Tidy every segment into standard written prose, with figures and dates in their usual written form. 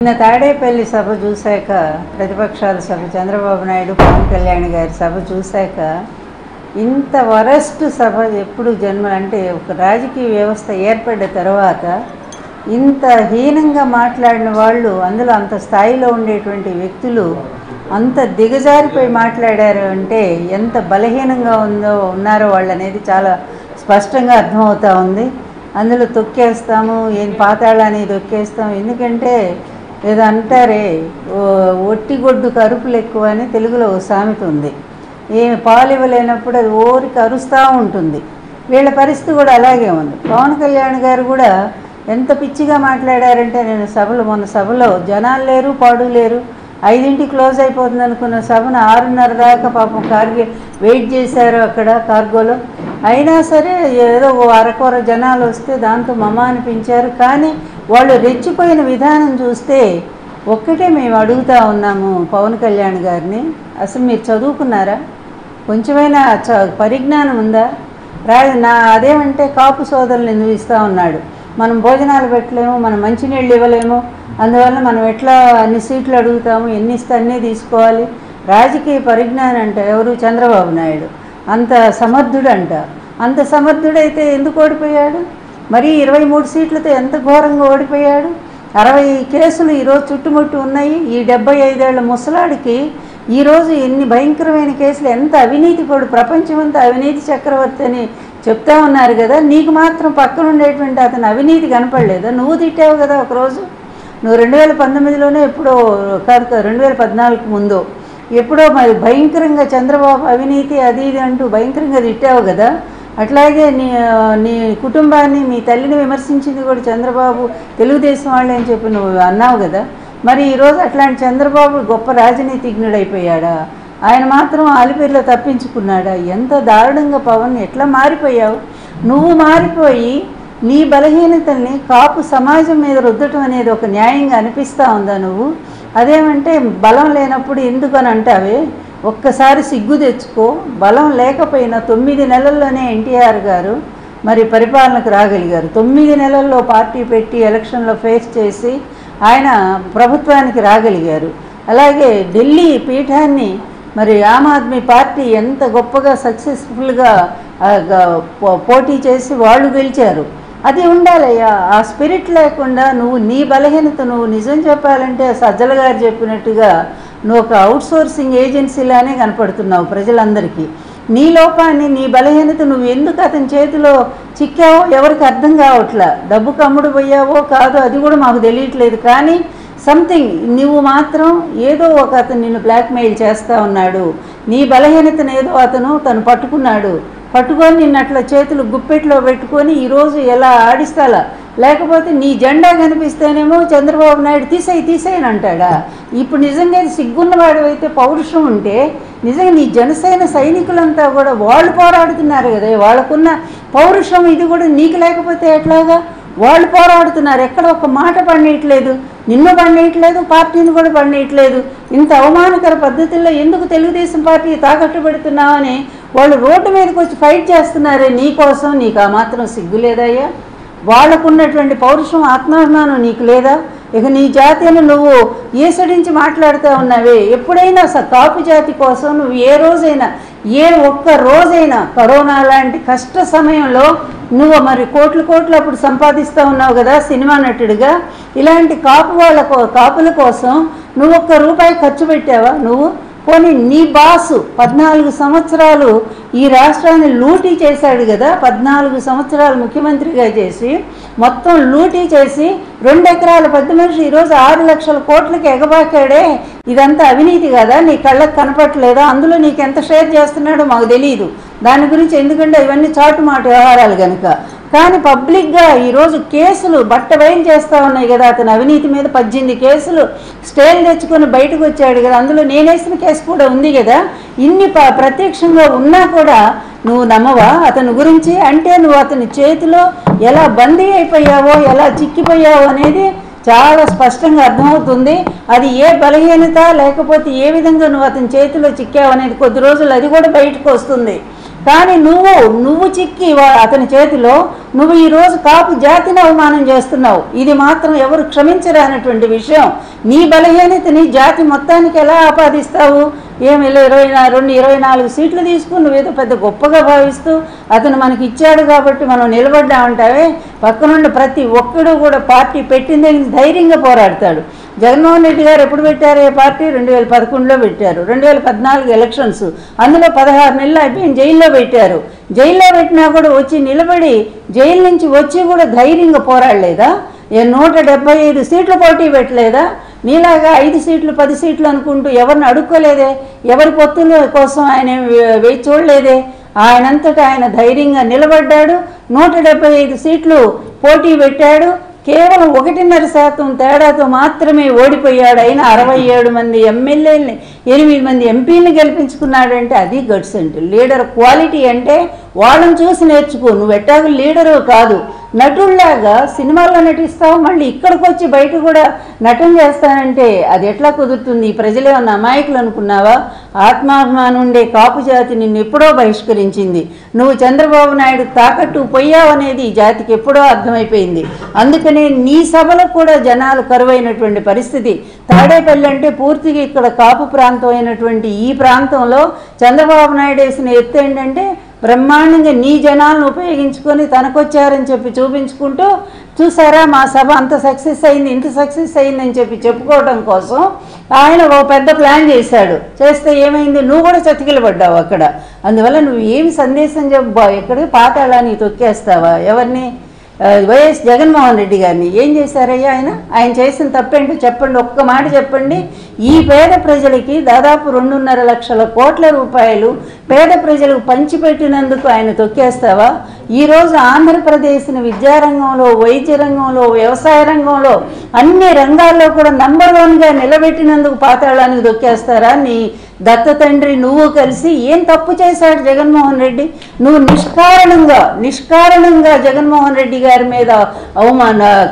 నిన్న తాడేపల్లి సభ చూశాక ప్రతిపక్షాల సభ చంద్రబాబు నాయుడు పవన్ కళ్యాణ్ గారి సభ చూశాక ఇంత వరస్ట్ సభ ఎప్పుడు జన్మ అంటే ఒక రాజకీయ వ్యవస్థ ఏర్పడ్డ తర్వాత ఇంత హీనంగా మాట్లాడిన వాళ్ళు అందులో అంత స్థాయిలో ఉండేటువంటి వ్యక్తులు అంత దిగజారిపోయి మాట్లాడారు అంటే ఎంత బలహీనంగా ఉన్నారో వాళ్ళు అనేది చాలా స్పష్టంగా అర్థమవుతూ ఉంది. అందులో తొక్కేస్తాము ఏం పాతాళాన్ని తొక్కేస్తాం, ఎందుకంటే ఏదో అంటారే ఒట్టిగొడ్డు కరుపులు ఎక్కువ అని తెలుగులో సామెత ఉంది. ఏమి పాలు ఇవ్వలేనప్పుడు అది ఓరికి అరుస్తూ ఉంటుంది. వీళ్ళ పరిస్థితి కూడా అలాగే ఉంది. పవన్ కళ్యాణ్ గారు కూడా ఎంత పిచ్చిగా మాట్లాడారంటే, నేను మొన్న సభలో జనాలు లేరు పాడు లేరు, 5ంటికి క్లోజ్ అయిపోతుంది అనుకున్న సభను 6:30 దాకా పాపం వెయిట్ చేశారు అక్కడ కార్గోలో. అయినా సరే ఏదో అరకొర జనాలు వస్తే దాంతో మమ అనిపించారు. కానీ వాళ్ళు రెచ్చిపోయిన విధానం చూస్తే ఒక్కటే మేము అడుగుతూ ఉన్నాము పవన్ కళ్యాణ్ గారిని, అసలు మీరు చదువుకున్నారా? కొంచెమైనా పరిజ్ఞానం ఉందా? అదేమంటే కాపు సోదరులు ఎందుకు ఇస్తూ ఉన్నాడు, మనం భోజనాలు పెట్టలేము, మనం మంచినీళ్ళు ఇవ్వలేము, అందువల్ల మనం ఎట్లా అన్ని సీట్లు అడుగుతాము, ఎన్ని ఇస్తే అన్నీ తీసుకోవాలి. రాజకీయ పరిజ్ఞానం అంట ఎవరు? చంద్రబాబు నాయుడు అంత సమర్థుడంట. అంత సమర్థుడైతే ఎందుకు ఓడిపోయాడు? మరి 23 సీట్లతో ఎంత ఘోరంగా ఓడిపోయాడు. 60 కేసులు ఈరోజు చుట్టుముట్టు ఉన్నాయి. ఈ 75 ఏళ్ల ముసలాడికి ఈరోజు ఎన్ని భయంకరమైన కేసులు, ఎంత అవినీతిపడు, ప్రపంచమంతా అవినీతి చక్రవర్తి అని చెప్తా ఉన్నారు కదా. నీకు మాత్రం పక్కన ఉండేటువంటి అతను అవినీతి కనపడలేదా? నువ్వు తిట్టావు కదా ఒకరోజు. నువ్వు 2019లోనే ఎప్పుడో కాదు, 2014 ముందు ఎప్పుడో మరి భయంకరంగా చంద్రబాబు అవినీతి అది ఇది అంటూ భయంకరంగా తిట్టావు కదా. అట్లాగే నీ కుటుంబాన్ని, మీ తల్లిని విమర్శించింది కూడా చంద్రబాబు తెలుగుదేశం వాళ్ళే అని చెప్పి నువ్వు అన్నావు కదా. మరి ఈరోజు అట్లాంటి చంద్రబాబు గొప్ప రాజనీతిజ్ఞుడైపోయాడా? ఆయన మాత్రం ఆలిపేరులో తప్పించుకున్నాడా? ఎంత దారుణంగా పవన్ ఎట్లా మారిపోయావు నువ్వు. మారిపోయి నీ బలహీనతల్ని కాపు సమాజం మీద రుద్దటం అనేది ఒక న్యాయంగా అనిపిస్తూ ఉందా నువ్వు? అదేమంటే బలం లేనప్పుడు ఎందుకని అంటావే, ఒక్కసారి సిగ్గు తెచ్చుకో. బలం లేకపోయినా 9 నెలల్లోనే ఎన్టీఆర్ గారు మరి పరిపాలనకు రాగలిగారు. 9 నెలల్లో పార్టీ పెట్టి ఎలక్షన్లో ఫేస్ చేసి ఆయన ప్రభుత్వానికి రాగలిగారు. అలాగే ఢిల్లీ పీఠాన్ని మరి ఆమ్ ఆద్మీ పార్టీ ఎంత గొప్పగా సక్సెస్ఫుల్గా పోటీ చేసి వాళ్ళు గెలిచారు. అది ఉండాలయ్యా. ఆ స్పిరిట్ లేకుండా నువ్వు నీ బలహీనత, నువ్వు నిజం చెప్పాలంటే సజ్జల గారు చెప్పినట్టుగా నువ్వు ఒక అవుట్సోర్సింగ్ ఏజెన్సీలానే కనపడుతున్నావు ప్రజలందరికీ. నీ లోపాన్ని, నీ బలహీనత నువ్వు ఎందుకు అతని చేతిలో చిక్కావో ఎవరికి అర్థం కావట్లా. డబ్బు కమ్ముడు పోయావో కాదో అది కూడా మాకు తెలియట్లేదు. కానీ సంథింగ్ నువ్వు మాత్రం ఏదో ఒక అతను నిన్ను బ్లాక్మెయిల్ చేస్తూ ఉన్నాడు. నీ బలహీనతను ఏదో తను పట్టుకొని నిన్ను అట్లా చేతులు గుప్పెట్లో పెట్టుకొని ఈరోజు ఎలా ఆడిస్తాలా. లేకపోతే నీ జెండా కనిపిస్తేనేమో చంద్రబాబు నాయుడు తీసేయని అంటాడా? ఇప్పుడు నిజంగా సిగ్గున్నవాడు అయితే, పౌరుషం ఉంటే నిజంగా నీ జనసేన సైనికులంతా కూడా వాళ్ళు పోరాడుతున్నారు కదా, వాళ్ళకున్న పౌరుషం ఇది కూడా నీకు లేకపోతే ఎట్లాగా? వాళ్ళు పోరాడుతున్నారు, ఎక్కడ ఒక మాట పండియట్లేదు, నిన్ను పండియట్లేదు, పార్టీని కూడా పండియట్లేదు. ఇంత అవమానకర పద్ధతుల్లో ఎందుకు తెలుగుదేశం పార్టీ తాకట్టు పెడుతున్నావని వాళ్ళు రోడ్డు మీదకి వచ్చి ఫైట్ చేస్తున్నారే నీ కోసం. నీకు ఆ మాత్రం సిగ్గు లేదయ్యా? వాళ్ళకున్నటువంటి పౌరుషం, ఆత్మాభిమానం నీకు లేదా? ఇక నీ జాతిని నువ్వు ఈసడించి మాట్లాడుతూ ఉన్నావే. ఎప్పుడైనా కాపు జాతి కోసం నువ్వు ఏ ఒక్క రోజైనా కరోనా లాంటి కష్ట సమయంలో నువ్వు మరి కోట్లు అప్పుడు సంపాదిస్తూ ఉన్నావు కదా సినిమా నటుడిగా. ఇలాంటి కాపుల కోసం నువ్వు ₹1 ఖర్చు పెట్టావా నువ్వు? పోనీ నీ బాసు 14 సంవత్సరాలు ఈ రాష్ట్రాన్ని లూటీ చేశాడు కదా, 14 సంవత్సరాలు ముఖ్యమంత్రిగా చేసి మొత్తం లూటీ చేసి 2 ఎకరాల పెద్ద మనిషి ఈరోజు 6 లక్షల కోట్లకి ఎగబాకాడే. ఇదంతా అవినీతి కదా? నీ కళ్ళకు కనపట్లేదా? అందులో నీకు ఎంత షేర్ చేస్తున్నాడో మాకు తెలియదు దాని గురించి, ఎందుకంటే ఇవన్నీ చాటుమాట వ్యవహారాలు కనుక. కానీ పబ్లిక్గా ఈరోజు కేసులు బయలు చేస్తూ ఉన్నాయి కదా. అతను అవినీతి మీద 18 కేసులు స్టేలు తెచ్చుకొని బయటకు వచ్చాడు కదా. అందులో నేనేసిన కేసు కూడా ఉంది కదా. ఇన్ని ప్రత్యక్షంగా ఉన్నా కూడా నువ్వు నమ్మవా అతని గురించి? అంటే నువ్వు అతని చేతిలో ఎలా బందీ అయిపోయావో, ఎలా చిక్కిపోయావో అనేది చాలా స్పష్టంగా అర్థమవుతుంది. అది ఏ బలహీనత లేకపోతే ఏ విధంగా నువ్వు అతని చేతిలో చిక్కావు అనేది కొద్ది రోజులు అది కూడా బయటకు వస్తుంది. కానీ నువ్వు చిక్కి అతని చేతిలో నువ్వు ఈరోజు కాపు జాతిని అవమానం చేస్తున్నావు. ఇది మాత్రం ఎవరు క్షమించరానటువంటి విషయం. నీ బలహీనతని జాతి మొత్తానికి ఎలా ఆపాదిస్తావు? ఏమి 24 సీట్లు తీసుకుని నువ్వేదో పెద్ద గొప్పగా భావిస్తూ అతను మనకి ఇచ్చాడు కాబట్టి మనం నిలబడ్డామంటావే. పక్కనుండి ప్రతి ఒక్కడు కూడా పార్టీ పెట్టిందే ధైర్యంగా పోరాడతాడు. జగన్మోహన్ రెడ్డి గారు ఎప్పుడు పెట్టారు ఏ పార్టీ? 2011లో పెట్టారు. 2014 ఎలక్షన్స్, అందులో 16 నెలలు అయిపోయి జైల్లో పెట్టారు. జైల్లో పెట్టినా కూడా వచ్చి నిలబడి జైలు నుంచి వచ్చి కూడా ధైర్యంగా పోరాడలేదా? 175 సీట్లు పోటీ పెట్టలేదా? నీలాగా 5 సీట్లు 10 సీట్లు అనుకుంటూ ఎవరిని అడుక్కోలేదే, ఎవరి పొత్తుల కోసం ఆయన వేచి చూడలేదే. ఆయనంతటా ఆయన ధైర్యంగా నిలబడ్డాడు. 175 సీట్లు పోటీ పెట్టాడు. కేవలం 1.5% తేడాతో మాత్రమే ఓడిపోయాడు. అయినా 67 మంది ఎమ్మెల్యేలని 8 మంది ఎంపీలని గెలిపించుకున్నాడంటే అది గట్స్ అంటే. లీడర్ క్వాలిటీ అంటే వాళ్ళని చూసి నేర్చుకో. నువ్వు ఎట్టాగు లీడరు కాదు, నటుల్లాగా సినిమాల్లో నటిస్తావు, మళ్ళీ ఇక్కడికి వచ్చి బయట కూడా నటన చేస్తానంటే అది ఎట్లా కుదురుతుంది? ప్రజలేమన్నా అమాయకులు అనుకున్నావా? ఆత్మాభిమానం ఉండే కాపు జాతి నిన్ను ఎప్పుడో బహిష్కరించింది. నువ్వు చంద్రబాబు నాయుడు తాకట్టు పోయావనేది ఈ జాతికి ఎప్పుడో అర్థమైపోయింది. అందుకనే నీ సభలకు కూడా జనాలు కరువైనటువంటి పరిస్థితి. తాడేపల్లి అంటే పూర్తిగా ఇక్కడ కాపు ప్రాంతం అయినటువంటి ఈ ప్రాంతంలో చంద్రబాబు నాయుడు వేసిన ఎత్తు ఏంటంటే బ్రహ్మాండంగా నీ జనాలను ఉపయోగించుకొని తనకొచ్చారని చెప్పి చూపించుకుంటూ, చూసారా మా సభ అంత సక్సెస్ అయింది, ఇంత సక్సెస్ అయిందని చెప్పి చెప్పుకోవడం కోసం ఆయన ఓ పెద్ద ప్లాన్ చేశాడు. చేస్తే ఏమైంది? నువ్వు కూడా చతికిలబడ్డావు అక్కడ. అందువల్ల నువ్వు ఏమి సందేశం చెప్పు? ఎక్కడికి పాతాళానికి తొక్కేస్తావా? ఎవరిని? వైఎస్ జగన్మోహన్ రెడ్డి గారిని. ఏం చేశారయ్యా ఆయన చేసిన తప్పేంటో చెప్పండి, ఒక్క మాట చెప్పండి. ఈ పేద ప్రజలకి దాదాపు 2.5 లక్షల కోట్ల రూపాయలు పేద ప్రజలకు పంచిపెట్టినందుకు ఆయన తొక్కేస్తావా? ఈరోజు ఆంధ్రప్రదేశ్ని విద్యారంగంలో, వైద్య రంగంలో, వ్యవసాయ రంగంలో అన్ని రంగాల్లో కూడా నంబర్ 1గా నిలబెట్టినందుకు పాతాళానికి తొక్కేస్తారా? నీ దత్త తండ్రి నువ్వు కలిసి ఏం తప్పు చేశాడు జగన్మోహన్ రెడ్డి? నువ్వు నిష్కారణంగా జగన్మోహన్ రెడ్డి గారి మీద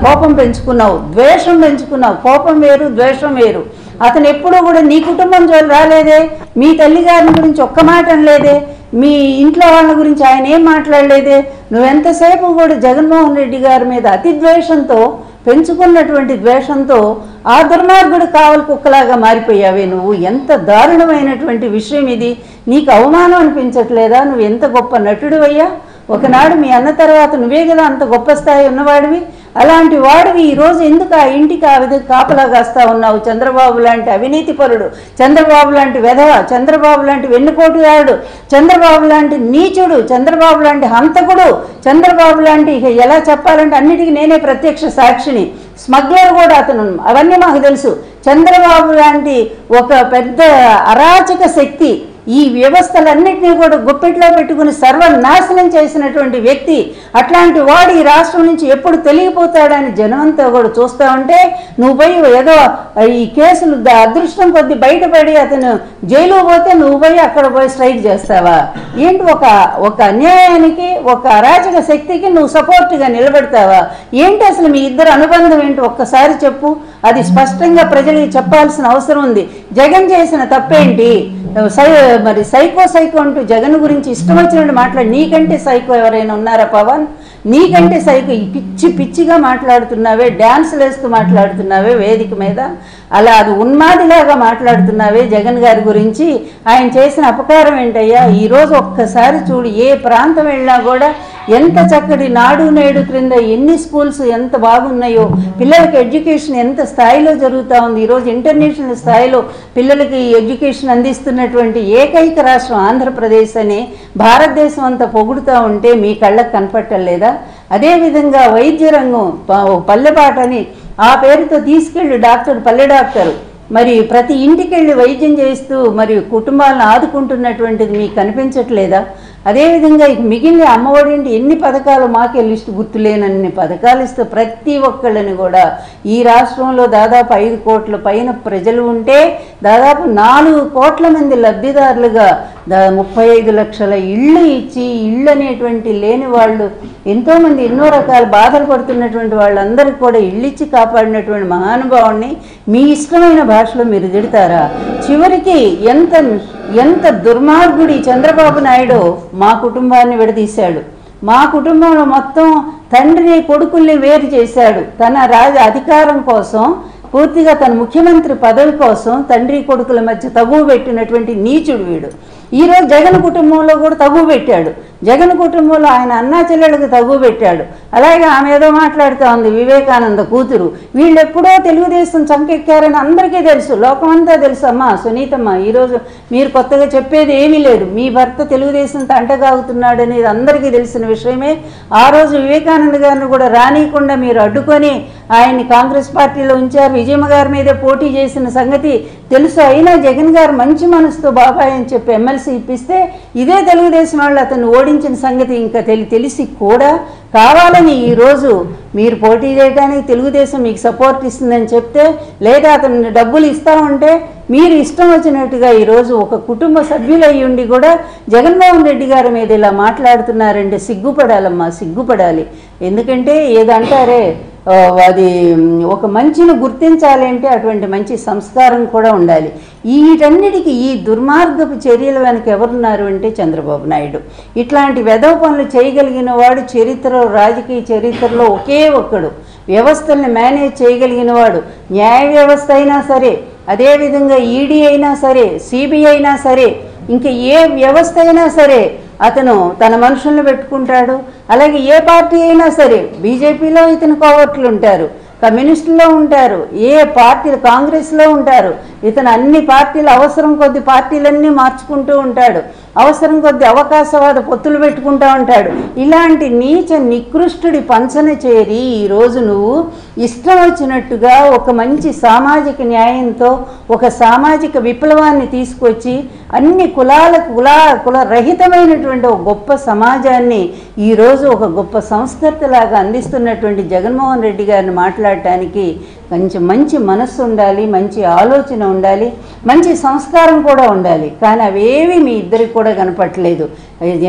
కోపం పెంచుకున్నావు, ద్వేషం పెంచుకున్నావు. కోపం వేరు, ద్వేషం వేరు. అతను ఎప్పుడూ కూడా నీ కుటుంబం జోలు రాలేదే, మీ తల్లిగారిని గురించి ఒక్క మాట అనలేదే, మీ ఇంట్లో వాళ్ళ గురించి ఆయన ఏం మాట్లాడలేదే. నువ్వెంతసేపు కూడా జగన్మోహన్ రెడ్డి గారి మీద అతి ద్వేషంతో, పెంచుకున్నటువంటి ద్వేషంతో ఆ దుర్మార్గుడు కావలి కుక్కలాగా మారిపోయావే నువ్వు. ఎంత దారుణమైనటువంటి విషయం ఇది! నీకు అవమానం అనిపించట్లేదా? నువ్వు ఎంత గొప్ప నటుడు అయ్యా! ఒకనాడు మీ అన్న తర్వాత నువ్వే కదా అంత గొప్ప స్థాయి ఉన్నవాడివి. అలాంటి వాడివి ఈరోజు ఎందుకు ఆ ఇంటికి ఆ విధంగా కాపలా కాస్తా ఉన్నావు? చంద్రబాబు లాంటి అవినీతి పరుడు, చంద్రబాబు లాంటి వెధవ, చంద్రబాబు లాంటి వెన్నుపోటుదారుడు, చంద్రబాబు లాంటి నీచుడు, చంద్రబాబు లాంటి హంతకుడు, చంద్రబాబు లాంటి ఎలా చెప్పాలంటే అన్నిటికీ నేనే ప్రత్యక్ష సాక్షిని, స్మగ్లర్ కూడా అతను. అవన్నీ మాకు తెలుసు. చంద్రబాబు లాంటి ఒక పెద్ద అరాచక శక్తి ఈ వ్యవస్థలన్నింటినీ కూడా గుప్పెట్లో పెట్టుకుని సర్వనాశనం చేసినటువంటి వ్యక్తి. అట్లాంటి వాడు ఈ రాష్ట్రం నుంచి ఎప్పుడు తెలియపోతాడని జనమంతా కూడా చూస్తూ ఉంటే నువ్వు పోయి ఏదో ఈ కేసులు అదృష్టం కొద్ది బయటపడి అతను జైలు పోతే నువ్వు పోయి అక్కడ పోయి స్ట్రైక్ చేస్తావా? ఏంటి? ఒక అన్యాయానికి, ఒక అరాచక శక్తికి నువ్వు సపోర్ట్గా నిలబెడతావా? ఏంటి అసలు మీ ఇద్దరు అనుబంధం ఏంటి? ఒక్కసారి చెప్పు. అది స్పష్టంగా ప్రజలకు చెప్పాల్సిన అవసరం ఉంది. జగన్ చేసిన తప్పేంటి? మరి సైకో అంటూ జగన్ గురించి ఇష్టం వచ్చినట్టు మాట్లాడి, నీకంటే సైకో ఎవరైనా ఉన్నారా పవన్? నీకంటే సైకో పిచ్చిగా మాట్లాడుతున్నావే, డ్యాన్సులు వేస్తూ మాట్లాడుతున్నావే వేదిక మీద, అలా అది ఉన్మాదిలాగా మాట్లాడుతున్నావే జగన్ గారి గురించి. ఆయన చేసిన అపకారం ఏంటయ్యా? ఈరోజు ఒక్కసారి చూడు, ఏ ప్రాంతం వెళ్ళినా కూడా ఎంత చక్కటి నాడు నేడు క్రింద ఎన్ని స్కూల్స్ ఎంత బాగున్నాయో, పిల్లలకి ఎడ్యుకేషన్ ఎంత స్థాయిలో జరుగుతూ ఉంది. ఈరోజు ఇంటర్నేషనల్ స్థాయిలో పిల్లలకి ఎడ్యుకేషన్ అందిస్తున్నటువంటి ఏకైక రాష్ట్రం ఆంధ్రప్రదేశ్ అని భారతదేశం అంతా పొగుడుతూ ఉంటే మీ కళ్ళకు కనపట్టలేదా? అదేవిధంగా వైద్య రంగం పల్లెపాటని ఆ పేరుతో తీసుకెళ్ళి పల్లె డాక్టర్ మరి ప్రతి ఇంటికి వెళ్ళి వైద్యం చేస్తూ మరి కుటుంబాలను ఆదుకుంటున్నటువంటిది మీకు కనిపించట్లేదా? అదేవిధంగా మిగిలిన అమ్మఒడి ఎన్ని పథకాలు మాకే లిస్టు గుర్తులేనన్ని పథకాలు ఇస్తూ ప్రతి ఒక్కళ్ళని కూడా ఈ రాష్ట్రంలో దాదాపు 5 కోట్ల పైన ప్రజలు ఉంటే దాదాపు 4 కోట్ల మంది లబ్ధిదారులుగా 35 లక్షల ఇళ్ళు ఇచ్చి, ఇళ్ళు అనేటువంటి లేని వాళ్ళు ఎంతోమంది ఎన్నో రకాల బాధలు పడుతున్నటువంటి వాళ్ళందరికీ కూడా ఇళ్ళు ఇచ్చి కాపాడినటువంటి మహానుభావుడిని మీ ఇష్టమైన భాషలో మీరు తిడతారా? చివరికి ఎంత దుర్మార్గుడి చంద్రబాబు నాయుడు మా కుటుంబాన్ని విడదీశాడు. మా కుటుంబంలో మొత్తం తండ్రిని కొడుకుల్ని వేరు చేశాడు. తన అధికారం కోసం, పూర్తిగా తన ముఖ్యమంత్రి పదవి కోసం తండ్రి కొడుకుల మధ్య తగువ పెట్టినటువంటి నీచుడు వీడు. ఈరోజు జగన్ కుటుంబంలో కూడా తగువ పెట్టాడు. జగన్ కుటుంబంలో ఆయన అన్నా చెల్లెళ్ళకి తగువ పెట్టాడు. అలాగే ఆమె ఏదో మాట్లాడుతూ ఉంది, వివేకానంద కూతురు. వీళ్ళు ఎప్పుడో తెలుగుదేశం చంకెక్కారని అందరికీ తెలుసు, లోకమంతా తెలుసు. అమ్మా సునీతమ్మ, ఈరోజు మీరు కొత్తగా చెప్పేది ఏమీ లేదు. మీ భర్త తెలుగుదేశంతో అంటగాగుతున్నాడు అనేది అందరికీ తెలిసిన విషయమే. ఆ రోజు వివేకానంద గారిని కూడా రానియకుండా మీరు అడ్డుకొని ఆయన్ని కాంగ్రెస్ పార్టీలో ఉంచారు. విజయమ్మ గారి మీదే పోటీ చేసిన సంగతి తెలుసు. అయినా జగన్ గారు మంచి మనసుతో బాబాయ్ అని చెప్పి ఎమ్మెల్సీ ఇప్పిస్తే ఇదే తెలుగుదేశం వాళ్ళు అతన్ని ఓడించిన సంగతి ఇంకా తెలిసి కూడా కావాలని ఈరోజు మీరు పోటీ చేయడానికి తెలుగుదేశం మీకు సపోర్ట్ ఇస్తుందని చెప్తే, లేదా అతను డబ్బులు ఇస్తా ఉంటే మీరు ఇష్టం వచ్చినట్టుగా ఈరోజు ఒక కుటుంబ సభ్యులు అయ్యి ఉండి కూడా జగన్మోహన్ రెడ్డి గారి మీద ఇలా మాట్లాడుతున్నారంటే సిగ్గుపడాలమ్మా, సిగ్గుపడాలి. ఎందుకంటే ఏదంటారే, అది ఒక మంచిని గుర్తించాలి అంటే అటువంటి మంచి సంస్కారం కూడా ఉండాలి. వీటన్నిటికీ ఈ దుర్మార్గపు చర్యల వెనక ఎవరున్నారు అంటే చంద్రబాబు నాయుడు. ఇట్లాంటి వెధవ పనులు చేయగలిగిన వాడు చరిత్రలో, రాజకీయ చరిత్రలో ఒకే ఒక్కడు. వ్యవస్థల్ని మేనేజ్ చేయగలిగిన వాడు, న్యాయ వ్యవస్థ అయినా సరే, అదేవిధంగా ఈడీ అయినా సరే, సిబిఐ అయినా సరే, ఇంకా ఏ వ్యవస్థ అయినా సరే అతను తన మనుషులను పెట్టుకుంటాడు. అలాగే ఏ పార్టీ అయినా సరే, బీజేపీలో ఇతను కోవర్ట్లు ఉంటారు, కమ్యూనిస్టులో ఉంటారు, ఏ పార్టీలు కాంగ్రెస్లో ఉంటారు. ఇతను అన్ని పార్టీలు అవసరం కొద్ది పార్టీలన్నీ మార్చుకుంటూ ఉంటాడు. అవసరం కొద్ది అవకాశవాద పొత్తులు పెట్టుకుంటూ ఉంటాడు. ఇలాంటి నీచ నికృష్టుడి పంచన చేరి ఈరోజు నువ్వు ఇష్టం వచ్చినట్టుగా ఒక మంచి సామాజిక న్యాయంతో ఒక సామాజిక విప్లవాన్ని తీసుకొచ్చి అన్ని కుల రహితమైనటువంటి ఒక గొప్ప సమాజాన్ని ఈరోజు ఒక గొప్ప సంస్కర్తలాగా అందిస్తున్నటువంటి జగన్మోహన్ రెడ్డి గారిని మాట్లాడటానికి కొంచెం మంచి మనస్సు ఉండాలి, మంచి ఆలోచన ఉండాలి, మంచి సంస్కారం కూడా ఉండాలి. కానీ అవేవి మీ ఇద్దరికి కూడా కనపట్లేదు.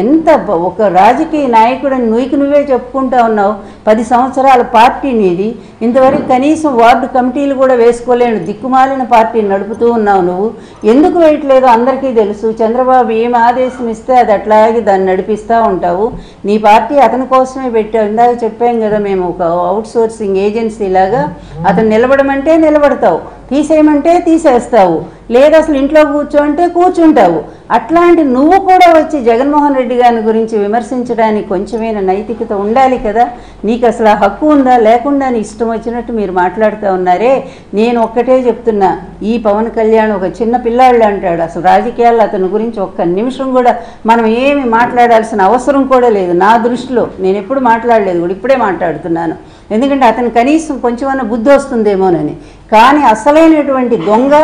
ఎంత ఒక రాజకీయ నాయకుడని నువ్వే చెప్పుకుంటా ఉన్నావు. 10 సంవత్సరాల పార్టీ నీది, ఇంతవరకు కనీసం వార్డు కమిటీలు కూడా వేసుకోలేను దిక్కుమాలిన పార్టీని నడుపుతూ ఉన్నావు. నువ్వు ఎందుకు వేయట్లేదో అందరికీ తెలుసు. చంద్రబాబు ఏం ఆదేశం ఇస్తే అది అట్లాగే దాన్ని నడిపిస్తూ ఉంటావు. నీ పార్టీ అతని కోసమే పెట్టావు. ఇందాక చెప్పాం కదా, మేము ఒక అవుట్ సోర్సింగ్ ఏజెన్సీ లాగా. అతను నిలబడమంటే నిలబడతావు, తీసేయమంటే తీసేస్తావు, లేదా అసలు ఇంట్లో కూర్చోంటే కూర్చుంటావు. అట్లాంటి నువ్వు కూడా వచ్చి జగన్మోహన్ రెడ్డి గారి గురించి విమర్శించడానికి కొంచెమైనా నైతికత ఉండాలి కదా. నీకు అసలు ఆ హక్కు ఉందా? లేకుండా నీ ఇష్టం వచ్చినట్టు మీరు మాట్లాడుతూ ఉన్నారే. నేను ఒక్కటే చెప్తున్నా, ఈ పవన్ కళ్యాణ్ ఒక చిన్న పిల్లాళ్ళు అంటాడు. అసలు రాజకీయాల్లో అతని గురించి ఒక్క నిమిషం కూడా మనం ఏమి మాట్లాడాల్సిన అవసరం కూడా లేదు. నా దృష్టిలో నేను ఎప్పుడు మాట్లాడలేదు కూడా, ఇప్పుడే మాట్లాడుతున్నాను. ఎందుకంటే అతను కనీసం కొంచెమన్నా బుద్ధి వస్తుందేమోనని. కానీ అసలైనటువంటి దొంగ,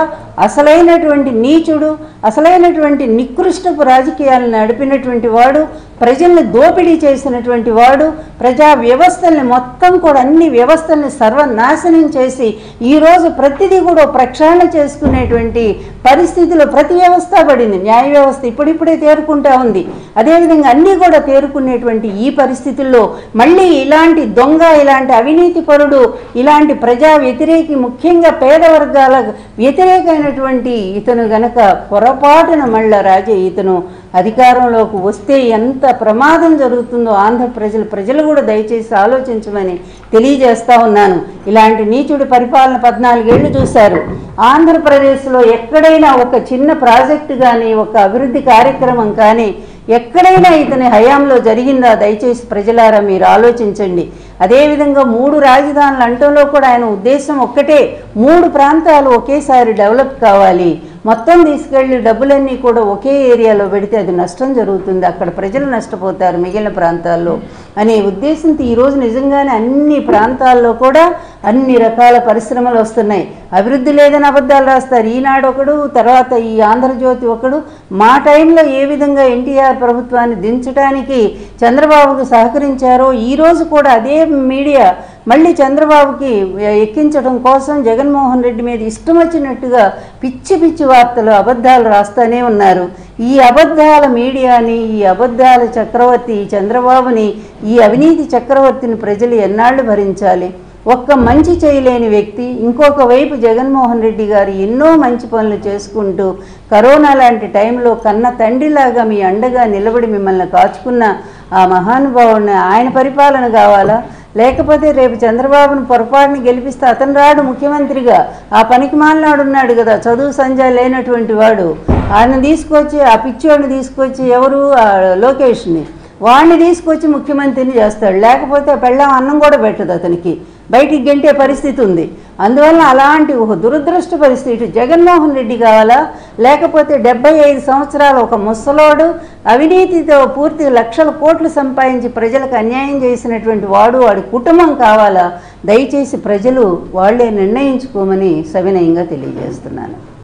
అసలైనటువంటి నీచుడు, అసలైనటువంటి నికృష్టపు రాజకీయాలను నడిపినటువంటి వాడు, ప్రజల్ని దోపిడీ చేసినటువంటి వాడు, ప్రజా వ్యవస్థల్ని మొత్తం కూడా అన్ని వ్యవస్థల్ని సర్వనాశనం చేసి ఈరోజు ప్రతిదీ కూడా ప్రక్షాళన చేసుకునేటువంటి పరిస్థితిలో ప్రతి వ్యవస్థ పడింది. న్యాయ వ్యవస్థ ఇప్పుడిప్పుడే తేరుకుంటా ఉంది. అదేవిధంగా అన్నీ కూడా తేరుకునేటువంటి ఈ పరిస్థితుల్లో మళ్ళీ ఇలాంటి దొంగ, ఇలాంటి అవినీతి పరుడు, ఇలాంటి ప్రజా వ్యతిరేకి, ముఖ్యంగా పేద వర్గాల వ్యతిరేకమైనటువంటి ఇతను గనక పొరపాటున మళ్ళా ఇతను అధికారంలోకి వస్తే ఎంత ప్రమాదం జరుగుతుందో ఆంధ్ర ప్రజలు కూడా దయచేసి ఆలోచించమని తెలియజేస్తా ఉన్నాను. ఇలాంటి నీచుడి పరిపాలన 14 ఏళ్ళు చూశారు. ఆంధ్రప్రదేశ్లో ఎక్కడైనా ఒక చిన్న ప్రాజెక్టు కానీ, ఒక అభివృద్ధి కార్యక్రమం కానీ ఎక్కడైనా ఇతని హయాంలో జరిగిందా? దయచేసి ప్రజలారా మీరు ఆలోచించండి. అదేవిధంగా 3 రాజధానులు అంటంలో కూడా ఆయన ఉద్దేశం ఒక్కటే, 3 ప్రాంతాలు ఒకేసారి డెవలప్ కావాలి. మొత్తం తీసుకెళ్ళి డబ్బులన్నీ కూడా ఒకే ఏరియాలో పెడితే అది నష్టం జరుగుతుంది, అక్కడ ప్రజలు నష్టపోతారు మిగిలిన ప్రాంతాల్లో అనే ఉద్దేశంతో ఈరోజు నిజంగానే అన్ని ప్రాంతాల్లో కూడా అన్ని రకాల పరిశ్రమలు వస్తున్నాయి. అభివృద్ధి లేదని అబద్ధాలు రాస్తారు. ఈనాడు ఒకడు, తర్వాత ఈ ఆంధ్రజ్యోతి ఒకడు. మా టైంలో ఏ విధంగా ఎన్టీఆర్ ప్రభుత్వాన్ని దించడానికి చంద్రబాబుకు సహకరించారో ఈరోజు కూడా అదే మీడియా మళ్ళీ చంద్రబాబుకి ఎక్కించడం కోసం జగన్మోహన్ రెడ్డి మీద ఇష్టం వచ్చినట్టుగా పిచ్చి పిచ్చి వార్తలు అబద్ధాలు రాస్తూనే ఉన్నారు. ఈ అబద్ధాల మీడియాని, ఈ అబద్ధాల చక్రవర్తి చంద్రబాబుని, ఈ అవినీతి చక్రవర్తిని ప్రజలు ఎన్నాళ్ళు భరించాలి? ఒక్క మంచి చేయలేని వ్యక్తి, ఇంకొక వైపు జగన్మోహన్ రెడ్డి గారు ఎన్నో మంచి పనులు చేసుకుంటూ కరోనా లాంటి టైంలో కన్న తండ్రిలాగా మీ అండగా నిలబడి మిమ్మల్ని కాచుకున్న ఆ మహానుభావుని ఆయన పరిపాలన కావాలా? లేకపోతే రేపు చంద్రబాబును పొరపాటుని గెలిపిస్తే అతను రాడు ముఖ్యమంత్రిగా, ఆ పనికి మాలినాడు ఉన్నాడు కదా, చదువు సంజా లేనటువంటి వాడు, ఆయన తీసుకొచ్చి ఆ పిచ్చోడిని తీసుకొచ్చి ఎవరు లోకేష్ని వాడిని తీసుకొచ్చి ముఖ్యమంత్రిని చేస్తాడు. లేకపోతే పెళ్ళాం అన్నం కూడా పెట్టదు, అతనికి బయటికి గెంటే పరిస్థితి ఉంది. అందువల్ల అలాంటి ఒక దురదృష్ట పరిస్థితి జగన్మోహన్ రెడ్డి కావాలా? లేకపోతే 75 సంవత్సరాల ఒక ముసలోడు అవినీతితో పూర్తి లక్షల కోట్లు సంపాదించి ప్రజలకు అన్యాయం చేసినటువంటి వాడి కుటుంబం కావాలా? దయచేసి ప్రజలు వాళ్లే నిర్ణయించుకోమని సవినయంగా తెలియజేస్తున్నాను.